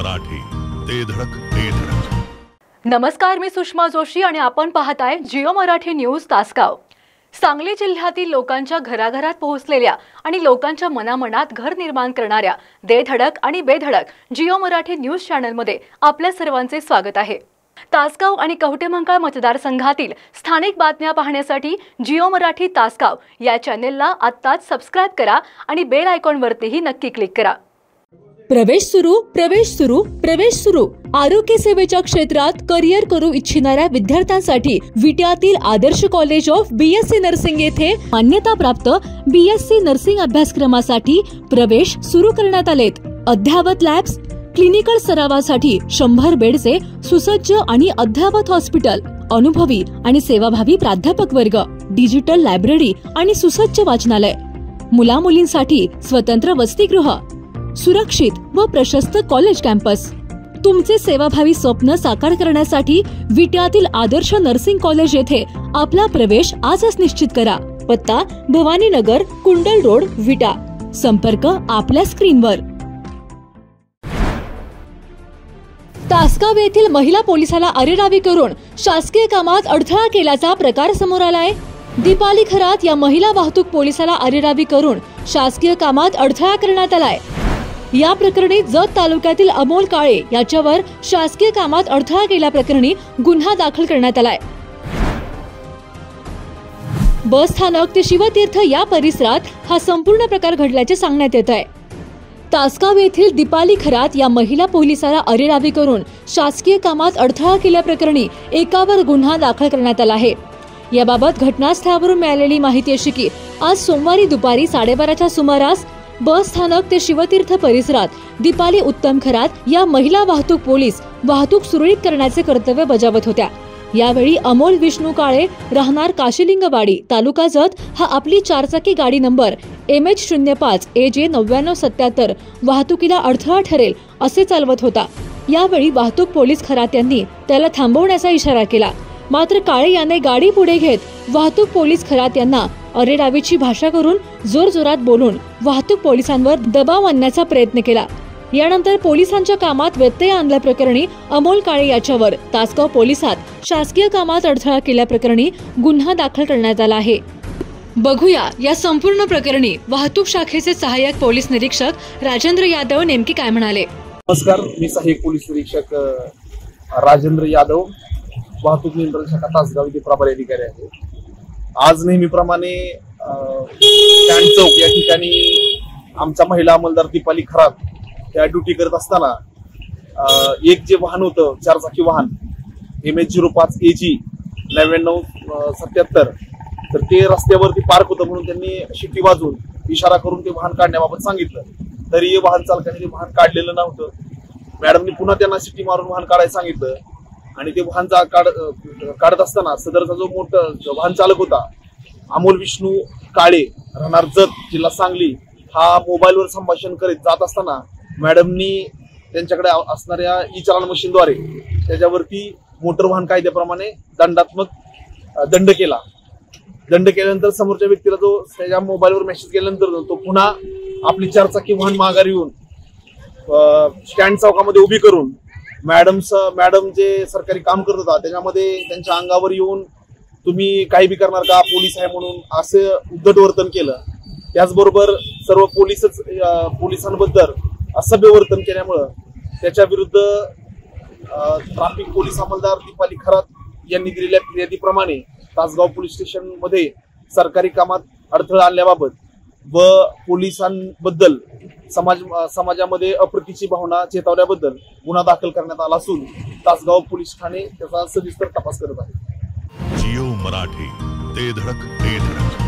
मराठी, ते धडक ते धडक. नमस्कार, मी सुषमा जोशी आणि आपण पाहताय जिओ मराठी न्यूज तासगाव. सांगली जिल्ह्यातील लोकांच्या घराघरात पोहोचलेल्या आणि लोकांच्या मनामनात घर निर्माण करणाऱ्या दे धडक आणि बेधडक जिओ मराठी न्यूज चॅनलमध्ये आपल्या सर्वांचे स्वागत आहे. तासगाव आणि कवठेमहांकाळ मतदारसंघातील स्थानिक बातम्या पाहण्यासाठी जिओ मराठी तासगाव या चॅनेलला आत्ताच सबस्क्राइब करा आणि बेल आयकॉनवरतीही नक्की क्लिक करा. प्रवेश सुरू आरोग्य सेवेच्या क्षेत्रात करिअर करू इच्छिणाऱ्या विद्यार्थ्यांसाठी विट्यातील आदर्श कॉलेज ऑफ BSc नर्सिंग येथे मान्यताप्राप्त BSc नर्सिंग अभ्यासक्रमासाठी प्रवेश सुरू करण्यात आलेत. अद्ययावत लॅब्स, क्लिनिकल सरावासाठी 100 बेडचे सुसज्ज आणि अद्ययावत हॉस्पिटल, अनुभवी आणि सेवाभावी प्राध्यापक वर्ग, डिजिटल लायब्ररी आणि सुसज्ज वाचनालय, मुला मुलींसाठी स्वतंत्र वसतिगृह, सुरक्षित व प्रशस्त कॉलेज कॅम्पस. तुमचे सेवाभावी स्वप्न साकार करण्यासाठी विट्यातील आदर्श नर्सिंग कॉलेज येथे आपला प्रवेश आजच निश्चित करा. पत्ता भवानीनगर, कुंडल रोड, विटा. संपर्क आपल्या स्क्रीनवर. तासगाव येथील महिला पोलिसाला अरेरावी करून शासकीय कामात अडथळा केल्याचा प्रकार समोर आलाय. दीपाली खरात या महिला वाहतूक पोलिसाला अरेरावी करून शासकीय कामात अडथळा करण्यात आलाय. या प्रकरणी जत तालुक्यातील अमोल काळे याच्यावर शासकीय कामात अडथळा केल्याप्रकरणी गुन्हा दाखल करण्यात आलाय. बस स्थानक ते शिवतीर्थ या परिसरात हा संपूर्ण प्रकार घडल्याचे सांगण्यात येत आहे. तासगाव येथील दीपाली खरात या महिला पोलिसाला अरेरावी करून शासकीय कामात अडथळा केल्याप्रकरणी एकावर गुन्हा दाखल करण्यात आला आहे. याबाबत घटनास्थळावरून मिळालेली माहिती अशी की आज सोमवारी दुपारी 12:30च्या सुमारास बस स्थानक ते शिवतीर्थ परिसरात दीपाली उत्तम खरात या महिला वाहतूक पोलीस वाहतूक सुरळीत करण्याचे कर्तव्य बजावत होत्या. यावेळी अमोल विष्णू काळे राहणार काशीलिंगवाडी, तालुका जत हा आपली 4चाकी गाडी नंबर MH05 AJ 9977 वाहतुकीला अडथळा ठरेल असे चालवत होता. यावेळी वाहतूक पोलीस खरात यांनी त्याला थांबवण्याचा इशारा केला. मात्र काळे याने गाडी पुढे घेत वाहतूक पोलीस खरात यांना अरेरावीची भाषा करून जोरजोरात बोलून वाहतूक पोलिसांवर दबाव आणण्याचा प्रयत्न केला. यानंतर पोलिसांच्या कामात व्यत्यय आणल्याप्रकरणी अमोल काळे याच्यावर तासगाव पोलिसात शासकीय कामात अडथळा केल्याप्रकरणी गुन्हा दाखल करण्यात आला आहे. बघूया या संपूर्ण प्रकरणी वाहतूक शाखेचे सहाय्यक पोलीस निरीक्षक राजेंद्र यादव नेमकी काय म्हणाले. नमस्कार, मी सहाय्यक पोलीस निरीक्षक राजेंद्र यादव, वाहतूक नियंत्रण शाखा तासगाव येथे प्रभारी अधिकारी आहे. आज नेहमीप्रमाणे स्टँड चौक या ठिकाणी आमचा महिला अंमलदार दीपाली खरात त्या ड्युटी करत असताना एक जे वाहन होतं 4चाकी वाहन MH05 AG 9977 तर ते रस्त्यावरती पार्क होतं म्हणून त्यांनी शिट्टी वाजवून इशारा करून ते वाहन काढण्याबाबत सांगितलं. तरी वाहन चालकाने ते वाहन काढलेलं नव्हतं. मॅडमनी पुन्हा त्यांना शिट्टी मारून वाहन काढायला सांगितलं आणि ते वाहन काढत असताना सदरचा जो मोठा वाहन चालक होता अमोल विष्णू काळे राहणार जत, जिल्हा सांगली, हा मोबाईलवर संभाषण करीत जात असताना मॅडमनी त्यांच्याकडे असणाऱ्या ई-चालान मशीनद्वारे त्याच्यावरती मोटर वाहन कायद्याप्रमाणे दंड केला. दंड केल्यानंतर समोरच्या व्यक्तीला जो त्याच्या मोबाईलवर मेसेज केल्यानंतर तो पुन्हा आपली 4चाकी वाहन माघारी येऊन स्टँड चौकामध्ये उभी करून मॅडम जे सरकारी काम करत होता त्याच्यामध्ये त्यांच्या अंगावर येऊन तुम्ही काही बी करणार का, पोलीस आहे म्हणून असं उद्धट वर्तन केलं. त्याचबरोबर सर्व पोलिसांबद्दल असभ्य वर्तन केल्यामुळं त्याच्या विरुद्ध ट्रॅफिक पोलीस अंमलदार दीपाली खरात यांनी दिलेल्या फिर्यादीप्रमाणे तासगाव पोलीस स्टेशन मध्ये सरकारी कामात अडथळा आणल्याबाबत व पोलिसांबद्दल समाजामध्ये अप्रतीची भावना चेतवल्याबद्दल गुन्हा दाखल करण्यात आला असून तासगाव पोलीस ठाणे त्याचा सविस्तर तपास करत आहे. जिओ मराठी, ते धडक ते धडक.